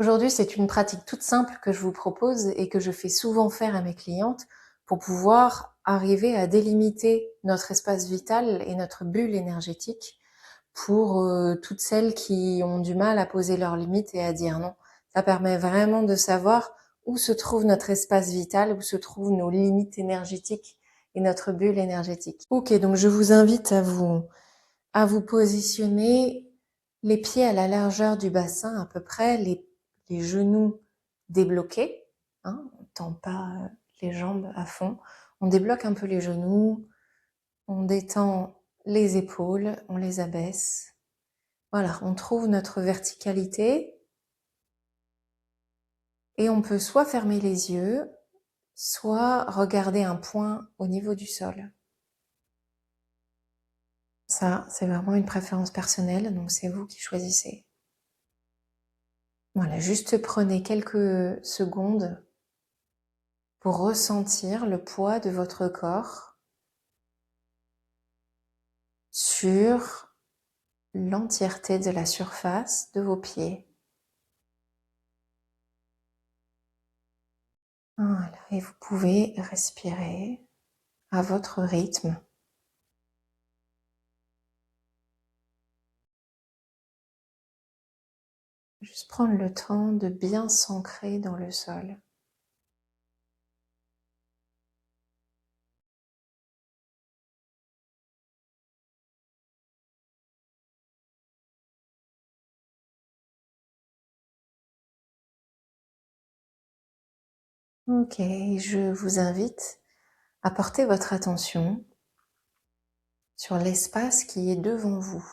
Aujourd'hui, c'est une pratique toute simple que je vous propose et que je fais souvent faire à mes clientes pour pouvoir arriver à délimiter notre espace vital et notre bulle énergétique pour toutes celles qui ont du mal à poser leurs limites et à dire non. Ça permet vraiment de savoir où se trouve notre espace vital, où se trouvent nos limites énergétiques et notre bulle énergétique. Ok, donc je vous invite à vous positionner les pieds à la largeur du bassin à peu près, les genoux débloqués, hein, on ne tend pas les jambes à fond, on débloque un peu les genoux, on détend les épaules, on les abaisse. Voilà, on trouve notre verticalité et on peut soit fermer les yeux, soit regarder un point au niveau du sol. Ça, c'est vraiment une préférence personnelle, donc c'est vous qui choisissez. Voilà, juste prenez quelques secondes pour ressentir le poids de votre corps sur l'entièreté de la surface de vos pieds. Voilà, et vous pouvez respirer à votre rythme. Juste prendre le temps de bien s'ancrer dans le sol. Ok, je vous invite à porter votre attention sur l'espace qui est devant vous.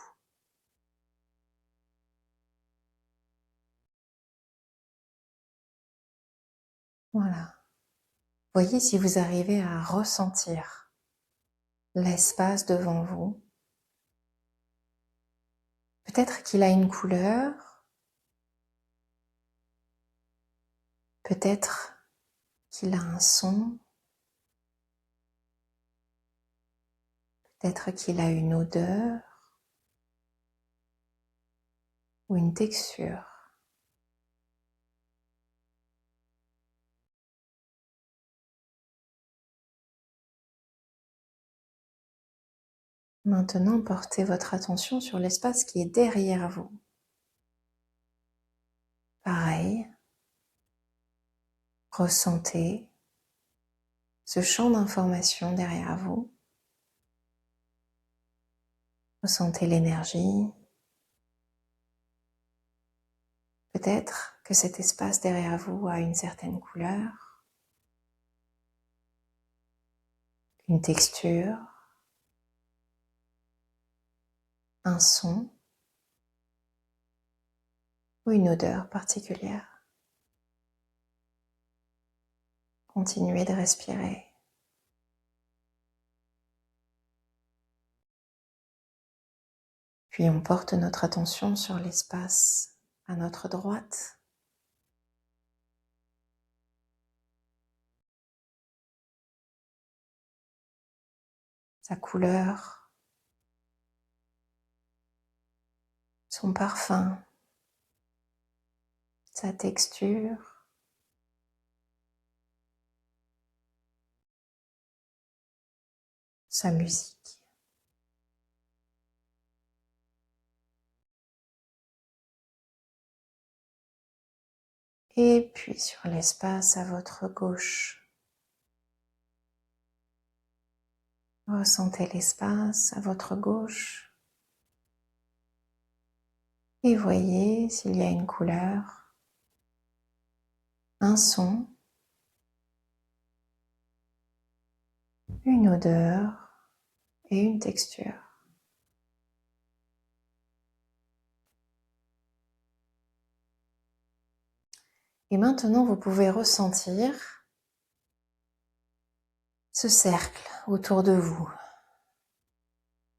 Voilà. Voyez si vous arrivez à ressentir l'espace devant vous. Peut-être qu'il a une couleur, peut-être qu'il a un son, peut-être qu'il a une odeur ou une texture. Maintenant, portez votre attention sur l'espace qui est derrière vous. Pareil, ressentez ce champ d'information derrière vous. Ressentez l'énergie. Peut-être que cet espace derrière vous a une certaine couleur, une texture, un son ou une odeur particulière. Continuez de respirer. Puis on porte notre attention sur l'espace à notre droite. Sa couleur, son parfum, sa texture, sa musique. Et puis sur l'espace à votre gauche. Ressentez l'espace à votre gauche et voyez s'il y a une couleur, un son, une odeur et une texture. Et maintenant, vous pouvez ressentir ce cercle autour de vous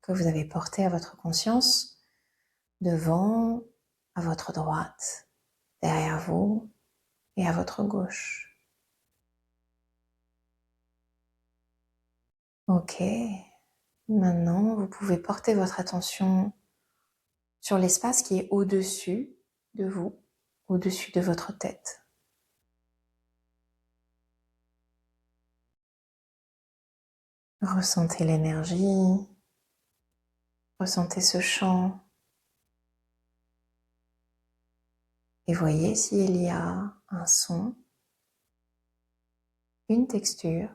que vous avez porté à votre conscience, devant, à votre droite, derrière vous et à votre gauche. Ok, maintenant vous pouvez porter votre attention sur l'espace qui est au-dessus de vous, au-dessus de votre tête. Ressentez l'énergie, ressentez ce chant et voyez s'il y a un son, une texture,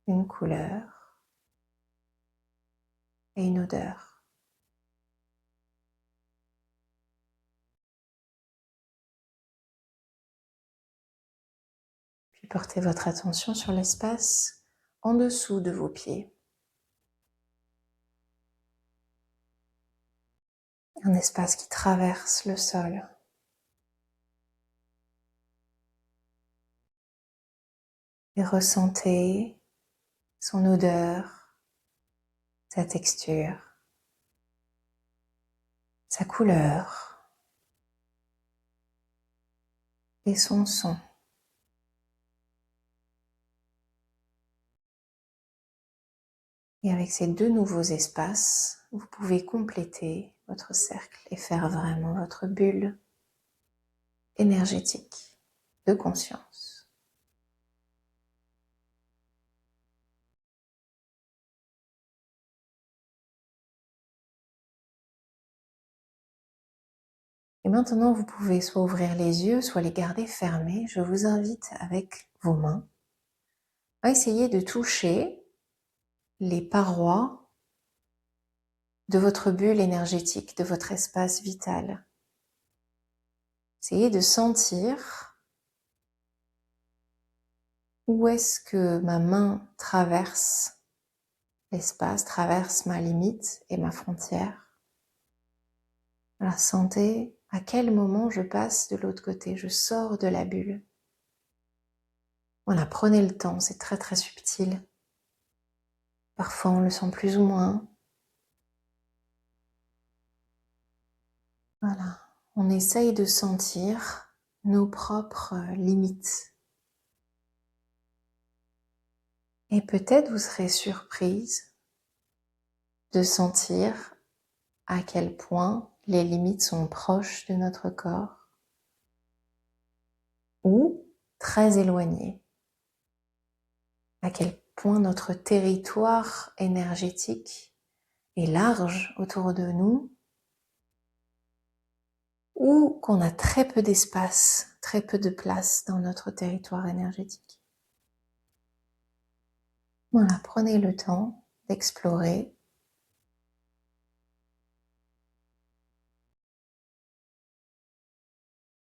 une couleur et une odeur. Puis portez votre attention sur l'espace en dessous de vos pieds. Un espace qui traverse le sol. Et ressentez son odeur, sa texture, sa couleur et son son. Et avec ces deux nouveaux espaces, vous pouvez compléter votre cercle et faire vraiment votre bulle énergétique de conscience. Et maintenant, vous pouvez soit ouvrir les yeux, soit les garder fermés. Je vous invite avec vos mains à essayer de toucher les parois de votre bulle énergétique, de votre espace vital. Essayez de sentir où est-ce que ma main traverse l'espace, traverse ma limite et ma frontière. Voilà, sentez à quel moment je passe de l'autre côté, je sors de la bulle. Voilà, prenez le temps, c'est très très subtil. Parfois on le sent plus ou moins. Voilà, on essaye de sentir nos propres limites. Et peut-être vous serez surprise de sentir à quel point les limites sont proches de notre corps ou très éloignées. À quel point notre territoire énergétique est large autour de nous ou qu'on a très peu d'espace, très peu de place dans notre territoire énergétique. Voilà, prenez le temps d'explorer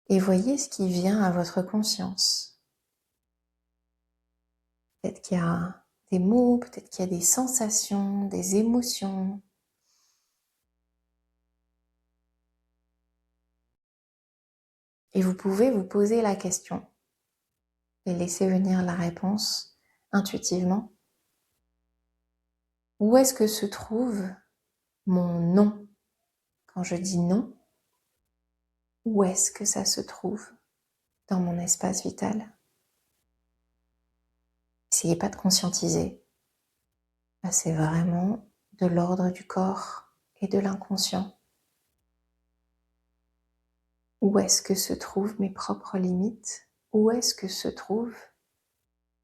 et voyez ce qui vient à votre conscience. Peut-être qu'il y a des mots, peut-être qu'il y a des sensations, des émotions. Et vous pouvez vous poser la question et laisser venir la réponse intuitivement. Où est-ce que se trouve mon non? Quand je dis non, où est-ce que ça se trouve dans mon espace vital? Essayez pas de conscientiser. Là, c'est vraiment de l'ordre du corps et de l'inconscient. Où est-ce que se trouvent mes propres limites? Où est-ce que se trouve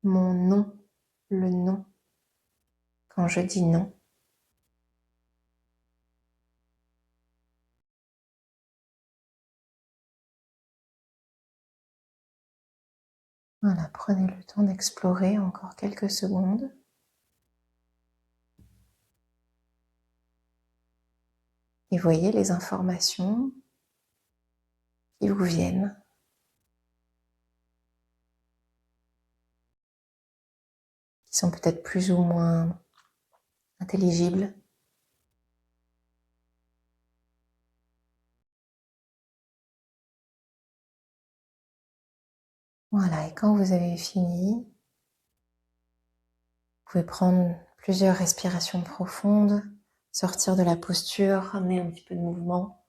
mon non, le non? Quand je dis non, voilà, prenez le temps d'explorer encore quelques secondes. Et voyez les informations qui vous viennent. Qui sont peut-être plus ou moins intelligibles. Voilà, et quand vous avez fini, vous pouvez prendre plusieurs respirations profondes, sortir de la posture, ramener un petit peu de mouvement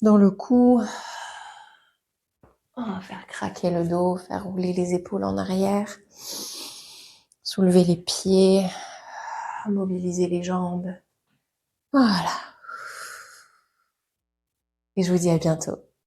dans le cou, faire craquer le dos, faire rouler les épaules en arrière, soulever les pieds, mobiliser les jambes. Voilà. et je vous dis à bientôt.